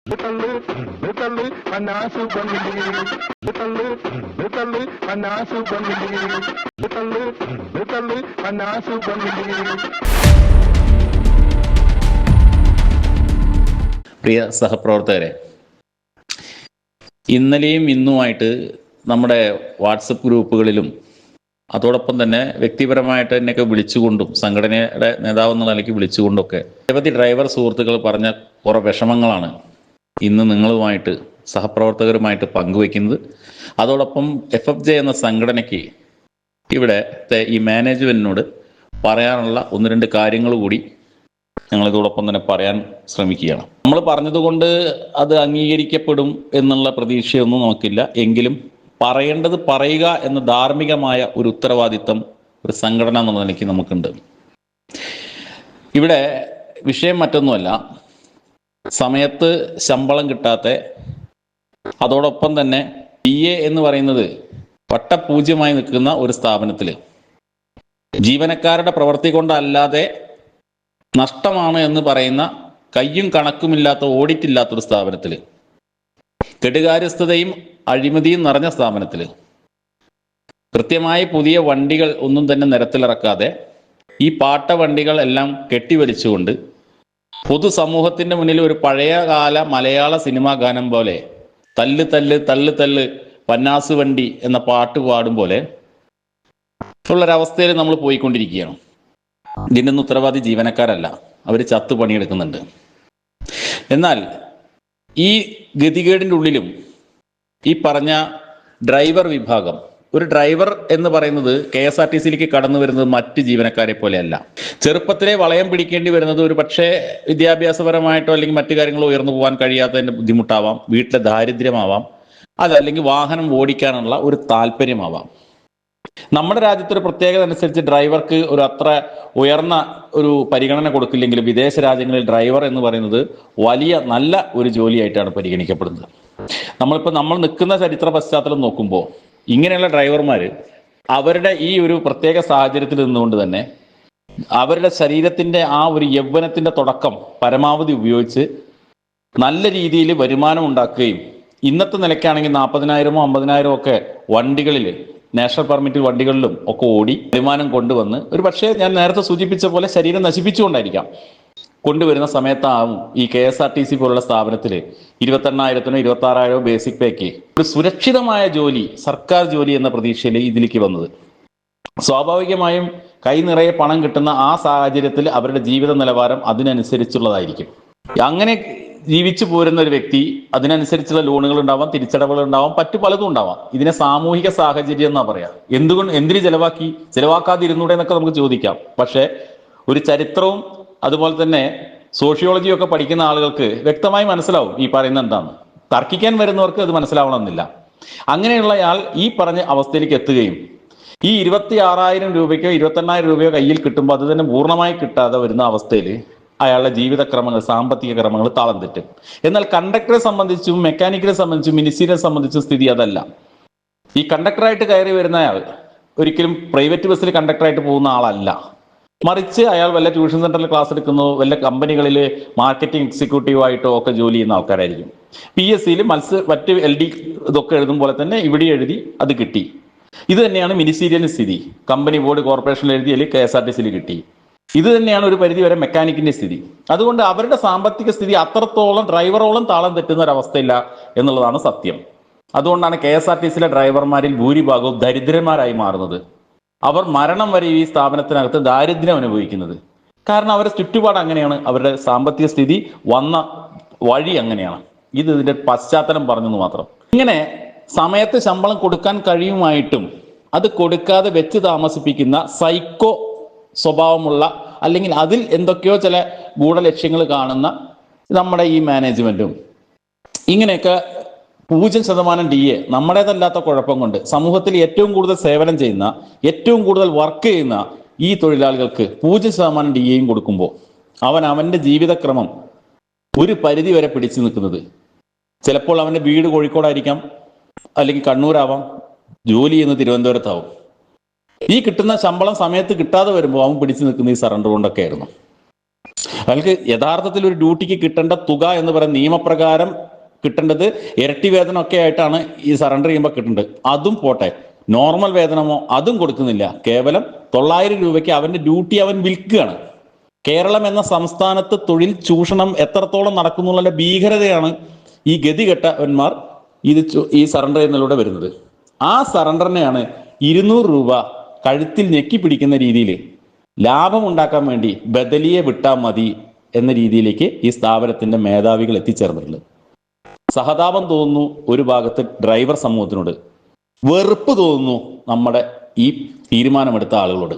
പ്രിയ സഹപ്രവർത്തകരെ, ഇന്നലെയും ഇന്നുമായിട്ട് നമ്മുടെ വാട്സപ്പ് ഗ്രൂപ്പുകളിലും അതോടൊപ്പം തന്നെ വ്യക്തിപരമായിട്ട് എന്നെയൊക്കെ വിളിച്ചുകൊണ്ടും സംഘടനയുടെ നേതാവെന്നുള്ള നിലയ്ക്ക് വിളിച്ചുകൊണ്ടൊക്കെ നിരവധി ഡ്രൈവർ സുഹൃത്തുക്കൾ പറഞ്ഞ കുറേ വിഷമങ്ങളാണ് ഇന്ന് നിങ്ങളുമായിട്ട് സഹപ്രവർത്തകരുമായിട്ട് പങ്കുവയ്ക്കുന്നത്. അതോടൊപ്പം FFJ എന്ന സംഘടനയ്ക്ക് ഇവിടുത്തെ ഈ മാനേജ്മെൻറ്റിനോട് പറയാനുള്ള ഒന്ന് രണ്ട് കാര്യങ്ങൾ കൂടി ഞങ്ങളിതോടൊപ്പം തന്നെ പറയാൻ ശ്രമിക്കുകയാണ്. നമ്മൾ പറഞ്ഞതുകൊണ്ട് അത് അംഗീകരിക്കപ്പെടും എന്നുള്ള പ്രതീക്ഷയൊന്നും നമുക്കില്ല. എങ്കിലും പറയേണ്ടത് പറയുക എന്ന ധാർമ്മികമായ ഒരു ഉത്തരവാദിത്തം ഒരു സംഘടന എന്നുള്ള നിലയ്ക്ക് നമുക്കുണ്ട്. ഇവിടെ വിഷയം മറ്റൊന്നുമല്ല, സമയത്ത് ശമ്പളം കിട്ടാത്ത, അതോടൊപ്പം തന്നെ DA എന്ന് പറയുന്നത് വട്ടപൂജ്യമായി നിൽക്കുന്ന ഒരു സ്ഥാപനത്തിൽ ജീവനക്കാരുടെ പ്രവൃത്തി കൊണ്ടല്ലാതെ നഷ്ടമാണ് എന്ന് പറയുന്ന കയ്യും കണക്കുമില്ലാത്ത ഓഡിറ്റ് ഇല്ലാത്തൊരു സ്ഥാപനത്തിൽ, കെടുകാര്യസ്ഥതയും അഴിമതിയും നിറഞ്ഞ സ്ഥാപനത്തിൽ കൃത്യമായി പുതിയ വണ്ടികൾ ഒന്നും തന്നെ നിരത്തിലിറക്കാതെ ഈ പാട്ട വണ്ടികൾ എല്ലാം കെട്ടിവലിച്ചുകൊണ്ട് പൊതുസമൂഹത്തിന്റെ മുന്നിൽ ഒരു പഴയകാല മലയാള സിനിമാ ഗാനം പോലെ തല്ല് തല്ല് തള്ളു തല്ല് പന്നാസ് വണ്ടി എന്ന പാട്ട് പാടും പോലെ ഉള്ളൊരവസ്ഥയിൽ നമ്മൾ പോയിക്കൊണ്ടിരിക്കുകയാണ്. ഇതിൻ്റെ ഒന്നും ഉത്തരവാദി ജീവനക്കാരല്ല, അവർ ചത്തു പണിയെടുക്കുന്നുണ്ട്. എന്നാൽ ഈ ഗതികേടിൻ്റെ ഉള്ളിലും ഈ പറഞ്ഞ ഡ്രൈവർ വിഭാഗം, ഒരു ഡ്രൈവർ എന്ന് പറയുന്നത് KSRTCയിലേക്ക് കടന്നു വരുന്നത് മറ്റ് ജീവനക്കാരെ പോലെയല്ല. ചെറുപ്പത്തിലെ വളയം പിടിക്കേണ്ടി വരുന്നത് ഒരു പക്ഷേ വിദ്യാഭ്യാസപരമായിട്ടോ അല്ലെങ്കിൽ മറ്റു കാര്യങ്ങളോ ഉയർന്നു പോകാൻ കഴിയാത്തതിൻ്റെ ബുദ്ധിമുട്ടാവാം, വീട്ടിലെ ദാരിദ്ര്യമാവാം, അതല്ലെങ്കിൽ വാഹനം ഓടിക്കാനുള്ള ഒരു താല്പര്യമാവാം. നമ്മുടെ രാജ്യത്തൊരു പ്രത്യേകത അനുസരിച്ച് ഡ്രൈവർക്ക് ഒരു അത്ര ഉയർന്ന ഒരു പരിഗണന കൊടുക്കില്ലെങ്കിലും വിദേശ രാജ്യങ്ങളിൽ ഡ്രൈവർ എന്ന് പറയുന്നത് വലിയ നല്ല ഒരു ജോലിയായിട്ടാണ് പരിഗണിക്കപ്പെടുന്നത്. നമ്മൾ നിൽക്കുന്ന ചരിത്ര പശ്ചാത്തലം നോക്കുമ്പോൾ ഇങ്ങനെയുള്ള ഡ്രൈവർമാർ അവരുടെ ഈ ഒരു പ്രത്യേക സാഹചര്യത്തിൽ നിന്നുകൊണ്ട് തന്നെ അവരുടെ ശരീരത്തിന്റെ ആ ഒരു യൗവനത്തിന്റെ തുടക്കം പരമാവധി ഉപയോഗിച്ച് നല്ല രീതിയിൽ വരുമാനം ഉണ്ടാക്കുകയും ഇന്നത്തെ നിലയ്ക്കാണെങ്കിൽ 40,000 50,000 ഒക്കെ വണ്ടികളിൽ, നാഷണൽ പെർമിറ്റ് വണ്ടികളിലും ഒക്കെ ഓടി വരുമാനം കൊണ്ടുവന്ന് ഒരു പക്ഷേ ഞാൻ നേരത്തെ സൂചിപ്പിച്ച പോലെ ശരീരം നശിപ്പിച്ചുകൊണ്ടായിരിക്കാം കൊണ്ടുവരുന്ന സമയത്താവും ഈ KSRTC പോലുള്ള സ്ഥാപനത്തിൽ 28,000 26,000 ബേസിക് പേക്ക് ഒരു സുരക്ഷിതമായ ജോലി, സർക്കാർ ജോലി എന്ന പ്രതീക്ഷയിൽ ഇതിലേക്ക് വന്നത്. സ്വാഭാവികമായും കൈ നിറയെ പണം കിട്ടുന്ന ആ സാഹചര്യത്തിൽ അവരുടെ ജീവിത നിലവാരം അതിനനുസരിച്ചുള്ളതായിരിക്കും. അങ്ങനെ ജീവിച്ചു പോരുന്ന ഒരു വ്യക്തി അതിനനുസരിച്ചുള്ള ലോണുകൾ ഉണ്ടാവാം, തിരിച്ചടവുകൾ ഉണ്ടാവാം, പലതും ഉണ്ടാവാം. ഇതിനെ സാമൂഹിക സാഹചര്യം എന്നാ പറയാ. എന്തിന് ചെലവാക്കാതിരുന്നൂടെ എന്നൊക്കെ നമുക്ക് ചോദിക്കാം. പക്ഷെ ഒരു ചരിത്രവും അതുപോലെ തന്നെ സോഷ്യോളജിയും ഒക്കെ പഠിക്കുന്ന ആളുകൾക്ക് വ്യക്തമായി മനസ്സിലാവും ഈ പറയുന്ന എന്താന്ന്. തർക്കിക്കാൻ വരുന്നവർക്ക് അത് മനസ്സിലാവണമെന്നില്ല. അങ്ങനെയുള്ളയാൾ ഈ പറഞ്ഞ അവസ്ഥയിലേക്ക് എത്തുകയും ഈ 26,000 രൂപയ്ക്കോ 28,000 രൂപയോ കയ്യിൽ കിട്ടുമ്പോൾ അത് തന്നെ പൂർണ്ണമായി കിട്ടാതെ വരുന്ന അവസ്ഥയിൽ അയാളുടെ ജീവിതക്രമങ്ങൾ, സാമ്പത്തിക ക്രമങ്ങൾ താളം തെറ്റും. എന്നാൽ കണ്ടക്ടറെ സംബന്ധിച്ചും മെക്കാനിക്കിനെ സംബന്ധിച്ചും മിനിസ്റ്റീരിയെ സംബന്ധിച്ചും സ്ഥിതി അതല്ല. ഈ കണ്ടക്ടറായിട്ട് കയറി വരുന്ന അയാൾ ഒരിക്കലും പ്രൈവറ്റ് ബസ്സിൽ കണ്ടക്ടറായിട്ട് പോകുന്ന ആളല്ല. മറിച്ച് അയാൾ വല്ല ട്യൂഷൻ സെന്ററിൽ ക്ലാസ് എടുക്കുന്നു, വല്ല കമ്പനികളിൽ മാർക്കറ്റിംഗ് എക്സിക്യൂട്ടീവ് ആയിട്ടോ ഒക്കെ ജോലി ചെയ്യുന്ന ആൾക്കാരായിരിക്കും. PSCയിൽ മറ്റ് LD ഇതൊക്കെ എഴുതും പോലെ തന്നെ ഇവിടെ എഴുതി അത് കിട്ടി. ഇത് തന്നെയാണ് മിനിസ്റ്റീരിയലിന്റെ സ്ഥിതി. കമ്പനി ബോർഡ് കോർപ്പറേഷനിൽ എഴുതിയാൽ KSRTCയിൽ കിട്ടി. ഇത് തന്നെയാണ് ഒരു പരിധി വരെ മെക്കാനിക്കിന്റെ സ്ഥിതി. അതുകൊണ്ട് അവരുടെ സാമ്പത്തിക സ്ഥിതി അത്രത്തോളം ഡ്രൈവറോളം താളം തെറ്റുന്ന ഒരവസ്ഥയില്ല എന്നുള്ളതാണ് സത്യം. അതുകൊണ്ടാണ് KSRTCയിലെ ഡ്രൈവർമാരിൽ ഭൂരിഭാഗവും ദരിദ്രന്മാരായി മാറുന്നത്. അവർ മരണം വരെ ഈ സ്ഥാപനത്തിനകത്ത് ദാരിദ്ര്യം അനുഭവിക്കുന്നത്. കാരണം അവരുടെ ചുറ്റുപാട് അങ്ങനെയാണ്, അവരുടെ സാമ്പത്തിക സ്ഥിതി വന്ന വഴി അങ്ങനെയാണ്. ഇതിന്റെ പശ്ചാത്തലം പറഞ്ഞെന്ന് മാത്രം. ഇങ്ങനെ സമയത്ത് ശമ്പളം കൊടുക്കാൻ കഴിയുമായിട്ടും അത് കൊടുക്കാതെ വെച്ച് താമസിപ്പിക്കുന്ന സൈക്കോ സ്വഭാവമുള്ള, അല്ലെങ്കിൽ അതിൽ എന്തൊക്കെയോ ചില ഗൂഢലക്ഷ്യങ്ങൾ കാണുന്ന നമ്മുടെ ഈ മാനേജ്മെന്റും ഇങ്ങനെയൊക്കെ 0% DA നമ്മുടേതല്ലാത്ത കുഴപ്പം കൊണ്ട് സമൂഹത്തിൽ ഏറ്റവും കൂടുതൽ സേവനം ചെയ്യുന്ന, ഏറ്റവും കൂടുതൽ വർക്ക് ചെയ്യുന്ന ഈ തൊഴിലാളികൾക്ക് 0% DAയും കൊടുക്കുമ്പോൾ അവന്റെ ജീവിതക്രമം ഒരു പരിധി വരെ പിടിച്ചു നിൽക്കുന്നത്. ചിലപ്പോൾ അവന്റെ വീട് കോഴിക്കോടായിരിക്കാം, അല്ലെങ്കിൽ കണ്ണൂരാവാം, ജോലി ചെയ്യുന്നത് തിരുവനന്തപുരത്താവും. ഈ കിട്ടുന്ന ശമ്പളം സമയത്ത് കിട്ടാതെ വരുമ്പോൾ അവൻ പിടിച്ചു നിൽക്കുന്ന ഈ സറണ്ടർ കൊണ്ടൊക്കെ ആയിരുന്നു. അയാൾക്ക് യഥാർത്ഥത്തിൽ ഒരു ഡ്യൂട്ടിക്ക് കിട്ടേണ്ട തുക എന്ന് പറയുന്ന നിയമപ്രകാരം കിട്ടേണ്ടത് ഇരട്ടി വേതനം ഒക്കെ ആയിട്ടാണ് ഈ സറണ്ടർ ചെയ്യുമ്പോൾ കിട്ടുന്നത്. അതും പോട്ടെ, നോർമൽ വേതനമോ അതും കൊടുക്കുന്നില്ല. കേവലം 900 രൂപയ്ക്ക് അവന്റെ ഡ്യൂട്ടി അവൻ വിൽക്കുകയാണ്. കേരളം എന്ന സംസ്ഥാനത്ത് തൊഴിൽ ചൂഷണം എത്രത്തോളം നടക്കുന്നുള്ള ഭീകരതയാണ് ഈ ഗതികെട്ടവന്മാർ ഈ സറണ്ടർ ചെയ്യുന്നതിലൂടെ വരുന്നത്. ആ സറണ്ടറിനെയാണ് 200 രൂപ കഴുത്തിൽ ഞെക്കി പിടിക്കുന്ന രീതിയിൽ ലാഭം ഉണ്ടാക്കാൻ വേണ്ടി ബദലിയെ വിട്ടാൽ മതി എന്ന രീതിയിലേക്ക് ഈ സ്ഥാപനത്തിന്റെ മേധാവികൾ എത്തിച്ചേർന്നിട്ടുള്ളത്. സഹതാപം തോന്നുന്നു ഒരു ഭാഗത്ത് ഡ്രൈവർ സമൂഹത്തിനോട്, വെറുപ്പ് തോന്നുന്നു നമ്മുടെ ഈ തീരുമാനമെടുത്ത ആളുകളോട്.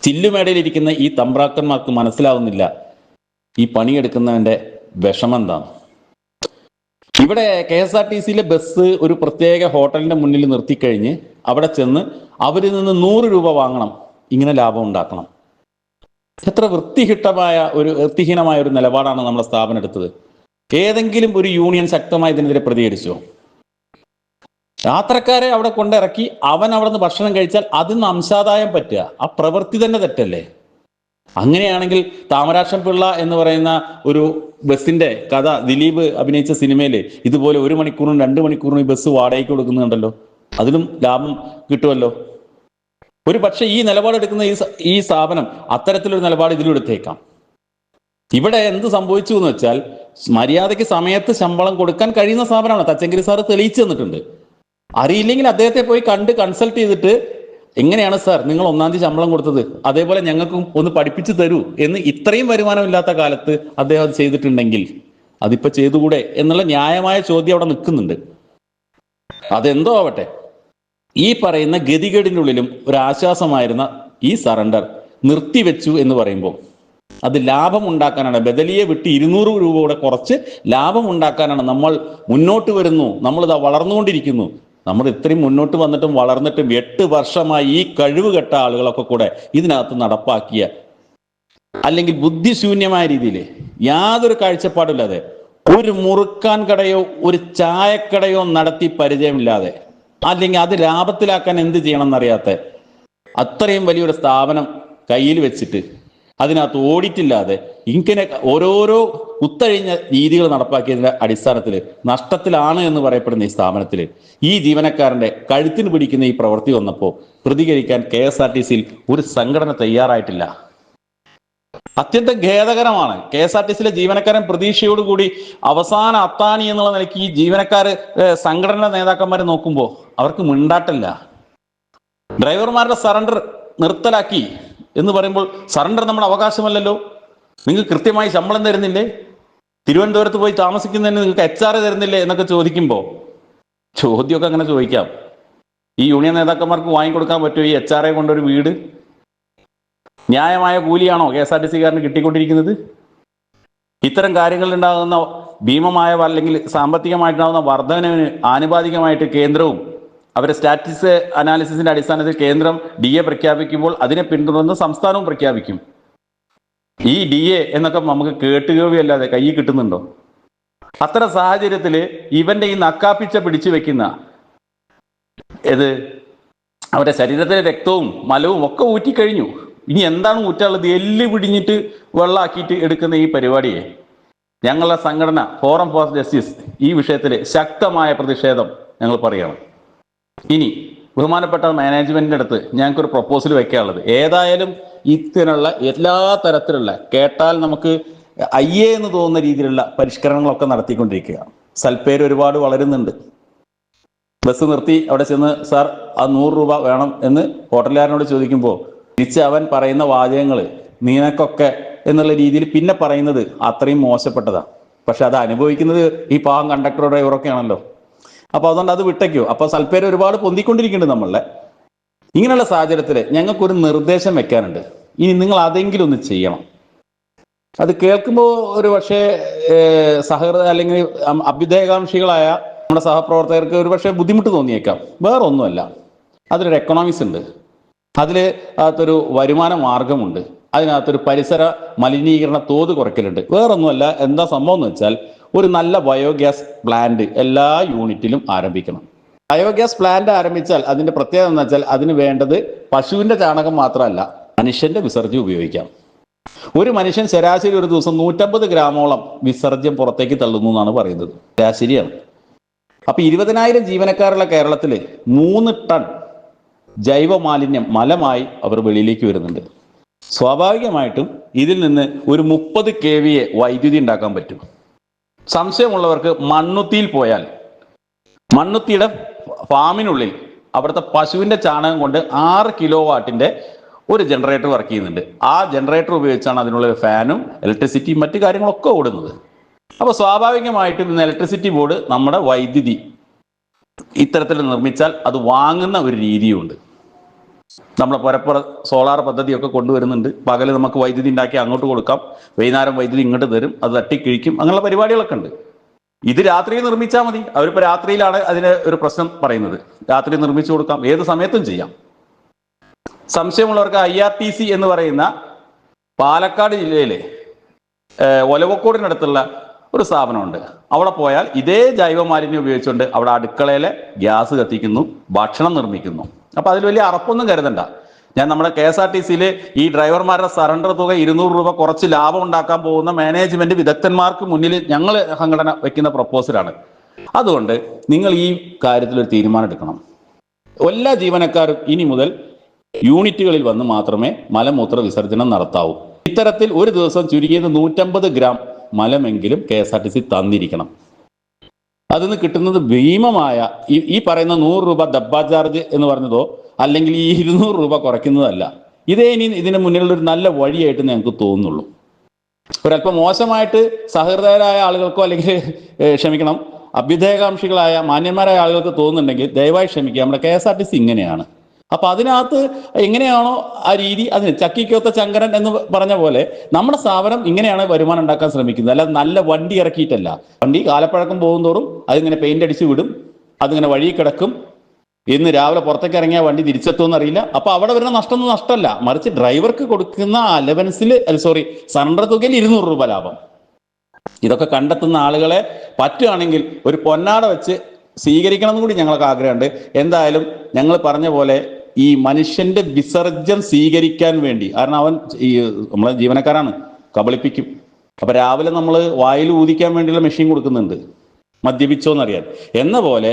ചില്ലുമേടയിലിരിക്കുന്ന ഈ തമ്പ്രാക്കന്മാർക്ക് മനസ്സിലാവുന്നില്ല ഈ പണിയെടുക്കുന്നവന്റെ വിഷമം എന്താണ്. ഇവിടെ KSRTCയിലെ ബസ് ഒരു പ്രത്യേക ഹോട്ടലിന്റെ മുന്നിൽ നിർത്തിക്കഴിഞ്ഞ് അവിടെ ചെന്ന് അവരിൽ നിന്ന് 100 രൂപ വാങ്ങണം, ഇങ്ങനെ ലാഭം ഉണ്ടാക്കണം. എത്ര വൃത്തിഹീനമായ ഒരു നിലപാടാണ് നമ്മുടെ സ്ഥാപനം എടുത്തത്. ഏതെങ്കിലും ഒരു യൂണിയൻ ശക്തമായി ഇതിനെതിരെ പ്രതികരിച്ചോ? യാത്രക്കാരെ അവിടെ കൊണ്ടിറക്കി അവൻ അവിടെ നിന്ന് ഭക്ഷണം കഴിച്ചാൽ അതിന് അംശാദായം പറ്റുക, ആ പ്രവൃത്തി തന്നെ തെറ്റല്ലേ? അങ്ങനെയാണെങ്കിൽ താമരാക്ഷൻ പിള്ള എന്ന് പറയുന്ന ഒരു ബസ്സിന്റെ കഥ ദിലീപ് അഭിനയിച്ച സിനിമയില് ഇതുപോലെ 1 മണിക്കൂറിനും 2 മണിക്കൂറിനും ഈ ബസ് വാടകയ്ക്ക് കൊടുക്കുന്നുണ്ടല്ലോ, അതിലും ലാഭം കിട്ടുമല്ലോ. ഒരു പക്ഷെ ഈ നിലപാടെടുക്കുന്ന ഈ സ്ഥാപനം അത്തരത്തിലൊരു നിലപാട് ഇതിലും എടുത്തേക്കാം. ഇവിടെ എന്ത് സംഭവിച്ചു എന്ന് വെച്ചാൽ, മര്യാദയ്ക്ക് സമയത്ത് ശമ്പളം കൊടുക്കാൻ കഴിയുന്ന സ്ഥാപനമാണ്. തച്ചങ്കരി സാറ് തെളിയിച്ചു തന്നിട്ടുണ്ട്. അറിയില്ലെങ്കിൽ അദ്ദേഹത്തെ പോയി കണ്ട് കൺസൾട്ട് ചെയ്തിട്ട്, എങ്ങനെയാണ് സാർ നിങ്ങൾ 1-ാം തീയതി ശമ്പളം കൊടുത്തത്, അതേപോലെ ഞങ്ങൾക്കും ഒന്ന് പഠിപ്പിച്ചു തരൂ എന്ന് ഇത്രയും വരുമാനമില്ലാത്ത കാലത്ത് അദ്ദേഹം അത് ചെയ്തിട്ടുണ്ടെങ്കിൽ അതിപ്പോ ചെയ്തുകൂടെ എന്നുള്ള ന്യായമായ ചോദ്യം അവിടെ നിൽക്കുന്നുണ്ട്. അതെന്തോ ആവട്ടെ, ഈ പറയുന്ന ഗതികേടിൻ്റെ ഉള്ളിലും ഒരു ആശ്വാസമായിരുന്ന ഈ സറണ്ടർ നിർത്തിവെച്ചു എന്ന് പറയുമ്പോൾ അത് ലാഭം ഉണ്ടാക്കാനാണ്. ബദലിയെ വിട്ട് 200 രൂപ കൂടെ കുറച്ച് ലാഭം ഉണ്ടാക്കാനാണ് നമ്മൾ മുന്നോട്ട് വരുന്നു. നമ്മളിതാ വളർന്നുകൊണ്ടിരിക്കുന്നു. നമ്മൾ ഇത്രയും മുന്നോട്ട് വന്നിട്ടും വളർന്നിട്ടും 8 വർഷമായി ഈ കഴിവുകെട്ട ആളുകളൊക്കെ കൂടെ ഇതിനകത്ത് നടപ്പാക്കിയ, അല്ലെങ്കിൽ ബുദ്ധിശൂന്യമായ രീതിയിൽ യാതൊരു കാഴ്ചപ്പാടില്ലാതെ ഒരു മുറുക്കാൻ കടയോ ഒരു ചായക്കടയോ നടത്തി പരിചയമില്ലാതെ, അല്ലെങ്കിൽ അത് ലാഭത്തിലാക്കാൻ എന്ത് ചെയ്യണം എന്നറിയാത്ത അത്രയും വലിയൊരു സ്ഥാപനം കയ്യിൽ വെച്ചിട്ട് അതിനകത്ത് ഓഡിറ്റ് ഇല്ലാതെ ഇങ്ങനെ ഓരോരോ കുത്തഴിഞ്ഞ രീതികൾ നടപ്പാക്കിയതിന്റെ അടിസ്ഥാനത്തിൽ നഷ്ടത്തിലാണ് എന്ന് പറയപ്പെടുന്ന ഈ സ്ഥാപനത്തിൽ ഈ ജീവനക്കാരന്റെ കഴുത്തിന് പിടിക്കുന്ന ഈ പ്രവൃത്തി വന്നപ്പോൾ പ്രതികരിക്കാൻ KSRTCയിൽ ഒരു സംഘടന തയ്യാറായിട്ടില്ല. അത്യന്തം ഖേദകരമാണ്. KSRTCയിലെ ജീവനക്കാരൻ പ്രതീക്ഷയോടുകൂടി അവസാന അത്താണി എന്നുള്ള നിലയ്ക്ക് ഈ ജീവനക്കാർ സംഘടനാ നേതാക്കന്മാരെ നോക്കുമ്പോൾ അവർക്ക് മിണ്ടാട്ടില്ല. ഡ്രൈവർമാരുടെ സറണ്ടർ നിർത്തലാക്കി എന്ന് പറയുമ്പോൾ സറണ്ടർ നമ്മുടെ അവകാശമല്ലല്ലോ. നിങ്ങൾക്ക് കൃത്യമായി ശമ്പളം തരുന്നില്ലേ? തിരുവനന്തപുരത്ത് പോയി താമസിക്കുന്നതിന് നിങ്ങൾക്ക് HR തരുന്നില്ലേ എന്നൊക്കെ ചോദിക്കുമ്പോൾ, ചോദ്യമൊക്കെ അങ്ങനെ ചോദിക്കാം. ഈ യൂണിയൻ നേതാക്കന്മാർക്ക് വാങ്ങിക്കൊടുക്കാൻ പറ്റുമോ ഈ HR കൊണ്ടൊരു വീട്? ന്യായമായ കൂലിയാണോ KSRTCക്കാരന് കിട്ടിക്കൊണ്ടിരിക്കുന്നത്? ഇത്തരം കാര്യങ്ങളിലുണ്ടാകുന്ന ഭീമമായ അല്ലെങ്കിൽ സാമ്പത്തികമായിട്ടുണ്ടാകുന്ന വർധനവിന് ആനുപാതികമായിട്ട് കേന്ദ്രവും അവരെ സ്റ്റാറ്റിസ് അനാലിസിസിന്റെ അടിസ്ഥാനത്തിൽ കേന്ദ്രം DA പ്രഖ്യാപിക്കുമ്പോൾ അതിനെ പിന്തുടർന്ന് സംസ്ഥാനവും പ്രഖ്യാപിക്കും. ഈ DA എന്നൊക്കെ നമുക്ക് കേട്ടുകേൾവിയല്ലാതെ കയ്യിൽ കിട്ടുന്നുണ്ടോ? അത്തരം സാഹചര്യത്തിൽ ഇവന്റെ ഈ നക്കാപ്പിച്ച പിടിച്ചു വെക്കുന്ന അവരുടെ ശരീരത്തിലെ രക്തവും മലവും ഒക്കെ ഊറ്റിക്കഴിഞ്ഞു. ഇനി എന്താണ് ഊറ്റാനുള്ളത്? എല്ല് പിടിഞ്ഞിട്ട് വെള്ളമാക്കിയിട്ട് എടുക്കുന്ന ഈ പരിപാടിയെ ഞങ്ങളുടെ സംഘടന ഫോറം ഫോർ ജസ്റ്റിസ് ഈ വിഷയത്തിൽ ശക്തമായ പ്രതിഷേധം ഞങ്ങൾ പറയണം. ഇനി ബഹുമാനപ്പെട്ട മാനേജ്മെന്റിന്റെ അടുത്ത് ഞങ്ങൾക്കൊരു പ്രപ്പോസൽ വെക്കാനുള്ളത്, ഏതായാലും ഇതിനുള്ള എല്ലാ തരത്തിലുള്ള കേട്ടാൽ നമുക്ക് അയ്യേ എന്ന് തോന്നുന്ന രീതിയിലുള്ള പരിഷ്കരണങ്ങളൊക്കെ നടത്തിക്കൊണ്ടിരിക്കുക. സൽപ്പേര് ഒരുപാട് വളരുന്നുണ്ട്. ബസ് നിർത്തി അവിടെ ചെന്ന് സാർ ആ 100 രൂപ വേണം എന്ന് ഹോട്ടലുകാരനോട് ചോദിക്കുമ്പോൾ തിരിച്ച് അവൻ പറയുന്ന വാചകങ്ങൾ നിനക്കൊക്കെ എന്നുള്ള രീതിയിൽ പിന്നെ പറയുന്നത് അത്രയും മോശപ്പെട്ടതാണ്. പക്ഷെ അത് അനുഭവിക്കുന്നത് ഈ പാവം കണ്ടക്ടർ ഡ്രൈവറൊക്കെ ആണല്ലോ. അപ്പൊ അതുകൊണ്ട് അത് വിട്ടയ്ക്കോ. അപ്പൊ സൽപ്പേര് ഒരുപാട് പൊന്തിക്കൊണ്ടിരിക്കുന്നുണ്ട് നമ്മളെ. ഇങ്ങനെയുള്ള സാഹചര്യത്തിൽ ഞങ്ങൾക്കൊരു നിർദ്ദേശം വെക്കാനുണ്ട്. ഇനി നിങ്ങൾ അതെങ്കിലും ഒന്ന് ചെയ്യണം. അത് കേൾക്കുമ്പോൾ ഒരു പക്ഷേ സഹൃദ അല്ലെങ്കിൽ അഭ്യുദയകാംക്ഷികളായ നമ്മുടെ സഹപ്രവർത്തകർക്ക് ഒരു പക്ഷേ ബുദ്ധിമുട്ട് തോന്നിയേക്കാം. വേറെ ഒന്നുമല്ല, അതിലൊരു എക്കണോമിക്സ് ഉണ്ട്, അതിനകത്തൊരു വരുമാന മാർഗമുണ്ട്, അതിനകത്തൊരു പരിസര മലിനീകരണ തോത് കുറയ്ക്കലുണ്ട്. വേറൊന്നുമല്ല, എന്താ സംഭവം എന്ന് വെച്ചാൽ ഒരു നല്ല ബയോഗ്യാസ് പ്ലാന്റ് എല്ലാ യൂണിറ്റിലും ആരംഭിക്കണം. ബയോഗ്യാസ് പ്ലാന്റ് ആരംഭിച്ചാൽ അതിന്റെ പ്രത്യേകത എന്ന് വെച്ചാൽ അതിന് വേണ്ടത് പശുവിന്റെ ചാണകം മാത്രമല്ല, മനുഷ്യന്റെ വിസർജ്യം ഉപയോഗിക്കാം. ഒരു മനുഷ്യൻ ശരാശരി ഒരു ദിവസം 150 ഗ്രാമോളം വിസർജ്യം പുറത്തേക്ക് തള്ളുന്നു എന്നാണ് പറയുന്നത്. ശരാശരിയാണ്. അപ്പൊ 20,000 ജീവനക്കാരുള്ള കേരളത്തില് 3 ടൺ ജൈവ മാലിന്യം മലമായി അവർ വെളിയിലേക്ക് വരുന്നുണ്ട്. സ്വാഭാവികമായിട്ടും ഇതിൽ നിന്ന് ഒരു 30 kVA വൈദ്യുതി ഉണ്ടാക്കാൻ പറ്റും. സംശയമുള്ളവർക്ക് മണ്ണുത്തിയിൽ പോയാൽ മണ്ണുത്തിയുടെ ഫാമിനുള്ളിൽ അവിടുത്തെ പശുവിന്റെ ചാണകം കൊണ്ട് 6 കിലോ വാട്ടിന്റെ ഒരു ജനറേറ്റർ വർക്ക് ചെയ്യുന്നുണ്ട്. ആ ജനറേറ്റർ ഉപയോഗിച്ചാണ് അതിനുള്ള ഫാനും ഇലക്ട്രിസിറ്റിയും മറ്റു കാര്യങ്ങളൊക്കെ ഓടുന്നത്. അപ്പോൾ സ്വാഭാവികമായിട്ടും ഇന്ന് ഇലക്ട്രിസിറ്റി ബോർഡ് നമ്മുടെ വൈദ്യുതി ഇത്തരത്തിൽ നിർമ്മിച്ചാൽ അത് വാങ്ങുന്ന ഒരു രീതിയുണ്ട്. നമ്മളെ പരപ്പുറ സോളാർ പദ്ധതിയൊക്കെ കൊണ്ടുവരുന്നുണ്ട്. പകല് നമുക്ക് വൈദ്യുതി ഉണ്ടാക്കി അങ്ങോട്ട് കൊടുക്കാം, വൈകുന്നേരം വൈദ്യുതി ഇങ്ങോട്ട് തരും, അത് തട്ടിക്കിഴിക്കും, അങ്ങനെയുള്ള പരിപാടികളൊക്കെ ഉണ്ട്. ഇത് രാത്രിയിൽ നിർമ്മിച്ചാൽ മതി. അവരിപ്പോൾ രാത്രിയിലാണ് അതിന് ഒരു പ്രശ്നം പറയുന്നത്. രാത്രി നിർമ്മിച്ചു കൊടുക്കാം, ഏത് സമയത്തും ചെയ്യാം. സംശയമുള്ളവർക്ക് IRTC എന്ന് പറയുന്ന പാലക്കാട് ജില്ലയിലെ ഒലവക്കോടിനടുത്തുള്ള ഒരു സ്ഥാപനമുണ്ട്. അവിടെ പോയാൽ ഇതേ ജൈവ മാലിന്യം ഉപയോഗിച്ചുകൊണ്ട് അവിടെ അടുക്കളയിലെ ഗ്യാസ് കത്തിക്കുന്നു, ഭക്ഷണം നിർമ്മിക്കുന്നു. അപ്പൊ അതിൽ വലിയ അറപ്പൊന്നും കരുതണ്ട. ഞാൻ നമ്മുടെ KSRTCയിൽ ഈ ഡ്രൈവർമാരുടെ സറണ്ടർ തുക 200 രൂപ കുറച്ച് ലാഭം ഉണ്ടാക്കാൻ പോകുന്ന മാനേജ്മെന്റ് വിദഗ്ധന്മാർക്ക് മുന്നിൽ ഞങ്ങൾ സംഘടന വെക്കുന്ന പ്രപ്പോസലാണ്. അതുകൊണ്ട് നിങ്ങൾ ഈ കാര്യത്തിൽ ഒരു തീരുമാനം എടുക്കണം. എല്ലാ ജീവനക്കാരും ഇനി മുതൽ യൂണിറ്റുകളിൽ വന്ന് മാത്രമേ മലമൂത്ര വിസർജനം നടത്താവൂ. ഇത്തരത്തിൽ ഒരു ദിവസം ചുരുങ്ങിയത് 150 ഗ്രാം മലമെങ്കിലും KSRTC തന്നിരിക്കണം. അതിന് കിട്ടുന്നത് ഭീമമായ ഈ പറയുന്ന 100 രൂപ ഡബ്ബ ചാർജ് എന്ന് പറഞ്ഞതോ അല്ലെങ്കിൽ ഈ 200 രൂപ കുറയ്ക്കുന്നതല്ല. ഇതേ ഇനി ഇതിന് മുന്നിലുള്ള ഒരു നല്ല വഴിയായിട്ട് ഞങ്ങൾക്ക് തോന്നുന്നുള്ളൂ. ഒരല്പം മോശമായിട്ട് സഹൃദയരായ ആളുകൾക്കോ അല്ലെങ്കിൽ ക്ഷമിക്കണം അഭ്യുദയകാംക്ഷികളായ മാന്യന്മാരായ ആളുകൾക്ക് തോന്നുന്നുണ്ടെങ്കിൽ ദയവായി ക്ഷമിക്കുക. നമ്മുടെ KSRTC ഇങ്ങനെയാണ്. അപ്പൊ അതിനകത്ത് എങ്ങനെയാണോ ആ രീതി, അതിന് ചക്കിക്കൊത്ത ചങ്കരൻ എന്ന് പറഞ്ഞ പോലെ നമ്മുടെ സ്ഥാപനം ഇങ്ങനെയാണ് വരുമാനം ഉണ്ടാക്കാൻ ശ്രമിക്കുന്നത്. അല്ലാതെ നല്ല വണ്ടി ഇറക്കിയിട്ടല്ല. വണ്ടി കാലപ്പഴക്കം പോകുന്തോറും അതിങ്ങനെ പെയിന്റ് അടിച്ച് വിടും, അതിങ്ങനെ വഴി കിടക്കും. ഇന്ന് രാവിലെ പുറത്തേക്ക് ഇറങ്ങിയ വണ്ടി തിരിച്ചെത്തുമെന്ന് അറിയില്ല. അപ്പൊ അവിടെ വരുന്ന നഷ്ടമൊന്നും നഷ്ടമല്ല, മറിച്ച് ഡ്രൈവർക്ക് കൊടുക്കുന്ന അലവൻസിൽ സറണ്ടർ തുകയിൽ 200 രൂപ ലാഭം. ഇതൊക്കെ കണ്ടെത്തുന്ന ആളുകളെ പറ്റുകയാണെങ്കിൽ ഒരു പൊന്നാട വെച്ച് സ്വീകരിക്കണം എന്ന് കൂടി ഞങ്ങൾക്ക് ആഗ്രഹമുണ്ട്. എന്തായാലും ഞങ്ങൾ പറഞ്ഞ പോലെ ഈ മനുഷ്യന്റെ വിസർജ്യം സ്വീകരിക്കാൻ വേണ്ടി, കാരണം അവൻ ഈ നമ്മളെ ജീവനക്കാരാണ്, കബളിപ്പിക്കും. അപ്പൊ രാവിലെ നമ്മൾ വായിൽ ഊതിക്കാൻ വേണ്ടിയുള്ള മെഷീൻ കൊടുക്കുന്നുണ്ട്, മദ്യപിച്ചോന്നറിയാൻ. എന്ന പോലെ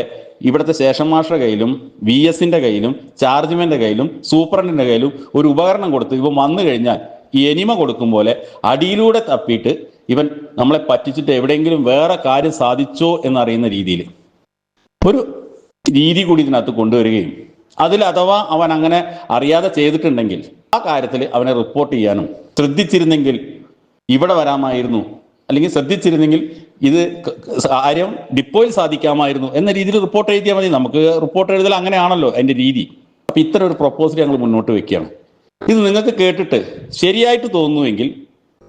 ഇവിടുത്തെ സ്റ്റേഷൻ മാസ്റ്ററുടെ കയ്യിലും VSന്റെ കയ്യിലും ചാർജ്മെന്റെ കയ്യിലും സൂപ്രണ്ടിന്റെ കയ്യിലും ഒരു ഉപകരണം കൊടുത്ത് ഇവൻ വന്നു കഴിഞ്ഞാൽ ഈ എനിമ കൊടുക്കും പോലെ അടിയിലൂടെ തപ്പിയിട്ട് ഇവൻ നമ്മളെ പറ്റിച്ചിട്ട് എവിടെയെങ്കിലും വേറെ കാര്യം സാധിച്ചോ എന്നറിയുന്ന രീതിയിൽ ഒരു രീതി കൂടി ഇതിനകത്ത് കൊണ്ടുവരികയും അതിൽ അഥവാ അവൻ അങ്ങനെ അറിയാതെ ചെയ്തിട്ടുണ്ടെങ്കിൽ ആ കാര്യത്തിൽ അവനെ റിപ്പോർട്ട് ചെയ്യാനും, ശ്രദ്ധിച്ചിരുന്നെങ്കിൽ ഇവിടെ വരാമായിരുന്നു, അല്ലെങ്കിൽ ശ്രദ്ധിച്ചിരുന്നെങ്കിൽ ഇത് കാര്യം ഡിപ്പോയിൽ സാധിക്കാമായിരുന്നു എന്ന രീതിയിൽ റിപ്പോർട്ട് എഴുതിയാൽ മതി. നമുക്ക് റിപ്പോർട്ട് എഴുതൽ അങ്ങനെയാണല്ലോ അതിന്റെ രീതി. അപ്പൊ ഇത്തരം ഒരു പ്രപ്പോസൽ ഞങ്ങൾ മുന്നോട്ട് വെക്കുകയാണ്. ഇത് നിങ്ങൾക്ക് കേട്ടിട്ട് ശരിയായിട്ട് തോന്നുന്നുവെങ്കിൽ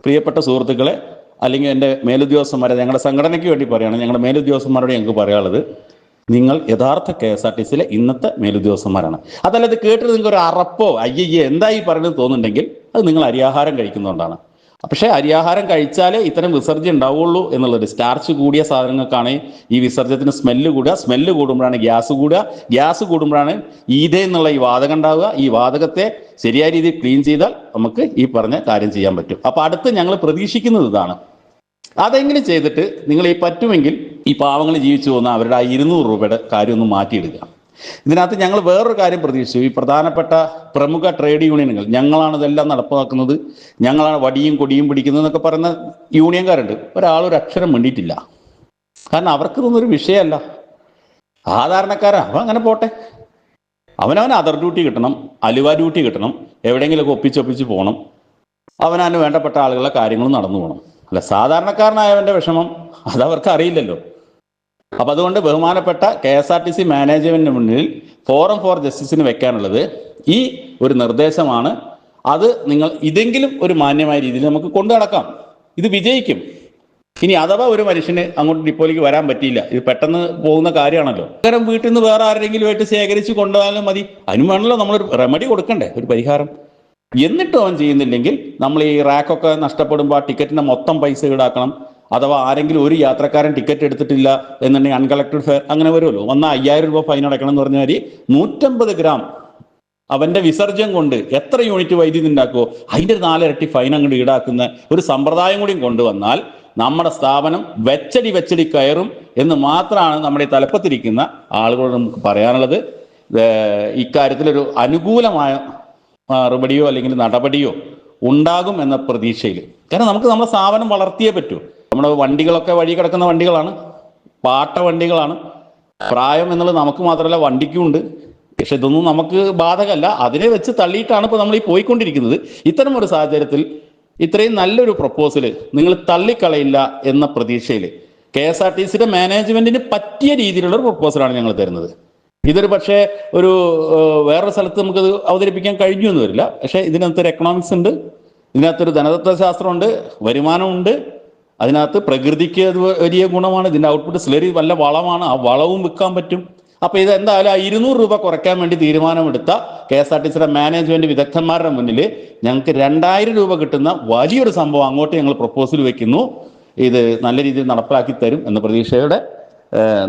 പ്രിയപ്പെട്ട സുഹൃത്തുക്കളെ, അല്ലെങ്കിൽ എൻ്റെ മേലുദ്യോഗസ്ഥന്മാരെ, ഞങ്ങളുടെ സംഘടനയ്ക്ക് വേണ്ടി പറയുകയാണ്, ഞങ്ങളുടെ മേലുദ്യോഗസ്ഥന്മാരോട് ഞങ്ങൾക്ക് പറയാനുള്ളത്, നിങ്ങൾ യഥാർത്ഥ KSRTCയിലെ ഇന്നത്തെ മേലുദ്യോഗസ്ഥന്മാരാണ്. അതല്ലാതെ കേട്ടിട്ട് നിങ്ങൾക്ക് ഒരു അറപ്പോ അയ്യയ്യേ എന്തായി പറയുന്നത് തോന്നുന്നുണ്ടെങ്കിൽ അത് നിങ്ങൾ അരിയാഹാരം കഴിക്കുന്നതുകൊണ്ടാണ്. പക്ഷേ അരിയാഹാരം കഴിച്ചാലേ ഇത്തരം വിസർജ്യം ഉണ്ടാവുള്ളൂ എന്നുള്ളത്. സ്റ്റാർച്ച് കൂടിയ സാധനങ്ങൾക്കാണ് ഈ വിസർജ്യത്തിന് സ്മെല്ല് കൂടുക, സ്മെല്ല് കൂടുമ്പോഴാണ് ഗ്യാസ് കൂടുക, ഗ്യാസ് കൂടുമ്പോഴാണ് ഈഥേ എന്നുള്ള ഈ വാതകം ഉണ്ടാവുക. ഈ വാതകത്തെ ശരിയായ രീതിയിൽ ക്ലീൻ ചെയ്താൽ നമുക്ക് ഈ പറഞ്ഞ കാര്യം ചെയ്യാൻ പറ്റും. അപ്പൊ അടുത്ത് ഞങ്ങൾ പ്രതീക്ഷിക്കുന്നത് ഇതാണ്. അതെങ്ങനെ ചെയ്തിട്ട് നിങ്ങൾ ഈ പറ്റുമെങ്കിൽ ഈ പാവങ്ങൾ ജീവിച്ചു പോകുന്ന അവരുടെ ആ 200 രൂപയുടെ കാര്യം ഒന്ന് മാറ്റിയെടുക്കുക. ഇതിനകത്ത് ഞങ്ങൾ വേറൊരു കാര്യം പ്രതീക്ഷിച്ചു. ഈ പ്രധാനപ്പെട്ട പ്രമുഖ ട്രേഡ് യൂണിയനുകൾ, ഞങ്ങളാണ് ഇതെല്ലാം നടപ്പാക്കുന്നത്, ഞങ്ങളാണ് വടിയും കൊടിയും പിടിക്കുന്നത് എന്നൊക്കെ പറയുന്ന യൂണിയൻകാരുണ്ട്. ഒരാളൊരു അക്ഷരം വേണ്ടിയിട്ടില്ല. കാരണം അവർക്കിതൊന്നും ഒരു വിഷയമല്ല. സാധാരണക്കാരാ, അവൻ അങ്ങനെ പോട്ടെ. അവനവന് അതർ ഡ്യൂട്ടി കിട്ടണം, അലുവ ഡ്യൂട്ടി കിട്ടണം, എവിടെയെങ്കിലുമൊക്കെ ഒപ്പിച്ചൊപ്പിച്ച് പോകണം, അവനവന് വേണ്ടപ്പെട്ട ആളുകളുടെ കാര്യങ്ങൾ നടന്നു പോകണം. അല്ല സാധാരണക്കാരനായവന്റെ വിഷമം അതവർക്ക് അറിയില്ലല്ലോ. അപ്പൊ അതുകൊണ്ട് ബഹുമാനപ്പെട്ട KSRTC മാനേജ്മെന്റിന് മുന്നിൽ ഫോറം ഫോർ ജസ്റ്റിസിന് വെക്കാനുള്ളത് ഈ ഒരു നിർദ്ദേശമാണ്. അത് നിങ്ങൾ ഇതെങ്കിലും ഒരു മാന്യമായ രീതിയിൽ നമുക്ക് കൊണ്ടു നടക്കാം. ഇത് വിജയിക്കും. ഇനി അഥവാ ഒരു മനുഷ്യന് അങ്ങോട്ട് ഡിപ്പോയിലേക്ക് വരാൻ പറ്റിയില്ല, ഇത് പെട്ടെന്ന് പോകുന്ന കാര്യമാണല്ലോ, പകരം വീട്ടിൽ നിന്ന് വേറെ ആരെങ്കിലും ആയിട്ട് ശേഖരിച്ച് കൊണ്ടുപോകാനും മതി. അതിന് വേണമല്ലോ നമ്മളൊരു റെമഡി കൊടുക്കണ്ടേ, ഒരു പരിഹാരം. എന്നിട്ടും അവൻ ചെയ്യുന്നില്ലെങ്കിൽ നമ്മൾ ഈ റാക്കൊക്കെ നഷ്ടപ്പെടുമ്പോൾ ആ ടിക്കറ്റിന്റെ മൊത്തം പൈസ ഈടാക്കണം. അഥവാ ആരെങ്കിലും ഒരു യാത്രക്കാരൻ ടിക്കറ്റ് എടുത്തിട്ടില്ല എന്നുണ്ടെങ്കിൽ അൺകളക്റ്റഡ് ഫെയർ അങ്ങനെ വരുമല്ലോ, വന്നാൽ 5000 രൂപ ഫൈൻ അടയ്ക്കണം എന്ന് പറഞ്ഞ മാതിരി 150 ഗ്രാം അവന്റെ വിസർജ്യം കൊണ്ട് എത്ര യൂണിറ്റ് വൈദ്യുതി ഉണ്ടാക്കുമോ അതിന്റെ ഒരു 4 ഇരട്ടി ഫൈൻ അങ്ങോട്ട് ഈടാക്കുന്ന ഒരു സമ്പ്രദായം കൂടി കൊണ്ടുവന്നാൽ നമ്മുടെ സ്ഥാപനം വെച്ചടി കയറും എന്ന് മാത്രമാണ് നമ്മുടെ ഈ തലപ്പത്തിരിക്കുന്ന ആളുകളോട് നമുക്ക് പറയാനുള്ളത്. ഇക്കാര്യത്തിലൊരു അനുകൂലമായ മറുപടിയോ അല്ലെങ്കിൽ നടപടിയോ ഉണ്ടാകും എന്ന പ്രതീക്ഷയിൽ. കാരണം നമുക്ക് നമ്മുടെ സ്ഥാപനം വളർത്തിയേ പറ്റൂ. നമ്മുടെ വണ്ടികളൊക്കെ വഴി കിടക്കുന്ന വണ്ടികളാണ്, പാട്ട വണ്ടികളാണ്. പ്രായം എന്നുള്ളത് നമുക്ക് മാത്രമല്ല വണ്ടിക്കും ഉണ്ട്. പക്ഷെ ഇതൊന്നും നമുക്ക് ബാധകമല്ല. അതിനെ വെച്ച് തള്ളിയിട്ടാണ് ഇപ്പോൾ നമ്മൾ ഈ പോയിക്കൊണ്ടിരിക്കുന്നത്. ഇത്തരം ഒരു സാഹചര്യത്തിൽ ഇത്രയും നല്ലൊരു പ്രപ്പോസൽ നിങ്ങൾ തള്ളിക്കളയില്ല എന്ന പ്രതീക്ഷയിൽ KSRTCയുടെ മാനേജ്മെന്റിന് പറ്റിയ രീതിയിലുള്ള ഒരു പ്രപ്പോസലാണ് ഞങ്ങൾ തരുന്നത്. ഇതൊരു പക്ഷേ ഒരു വേറൊരു സ്ഥലത്ത് നമുക്കത് അവതരിപ്പിക്കാൻ കഴിഞ്ഞു എന്ന് വരില്ല. പക്ഷേ ഇതിനകത്തൊരു എക്കണോമിക്സ് ഉണ്ട്, ഇതിനകത്തൊരു ധനതത്വശാസ്ത്രമുണ്ട്, വരുമാനമുണ്ട്, അതിനകത്ത് പ്രകൃതിക്ക് അത് വലിയ ഗുണമാണ്. ഇതിൻ്റെ ഔട്ട്പുട്ട് സ്ലറി വല്ല വളമാണ്, ആ വളവും വിൽക്കാൻ പറ്റും. അപ്പോൾ ഇത് എന്തായാലും 200 രൂപ കുറയ്ക്കാൻ വേണ്ടി തീരുമാനമെടുത്ത KSRTCയുടെ മാനേജ്മെന്റ് വിദഗ്ധന്മാരുടെ മുന്നിൽ ഞങ്ങൾക്ക് 2000 രൂപ കിട്ടുന്ന വലിയൊരു സംഭവം അങ്ങോട്ട് ഞങ്ങൾ പ്രപ്പോസൽ വെക്കുന്നു. ഇത് നല്ല രീതിയിൽ നടപ്പിലാക്കി തരും എന്ന പ്രതീക്ഷയോടെ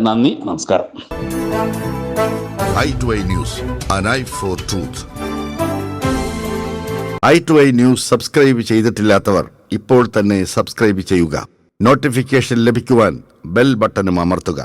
നന്ദി, നമസ്കാരം. i2i News, an eye for truth. i2i News subscribe ചെയ്തിട്ടില്ലാത്തവർ ഇപ്പോൾ തന്നെ സബ്സ്ക്രൈബ് ചെയ്യുക. നോട്ടിഫിക്കേഷൻ ലഭിക്കുവാൻ ബെൽ ബട്ടണും അമർത്തുക.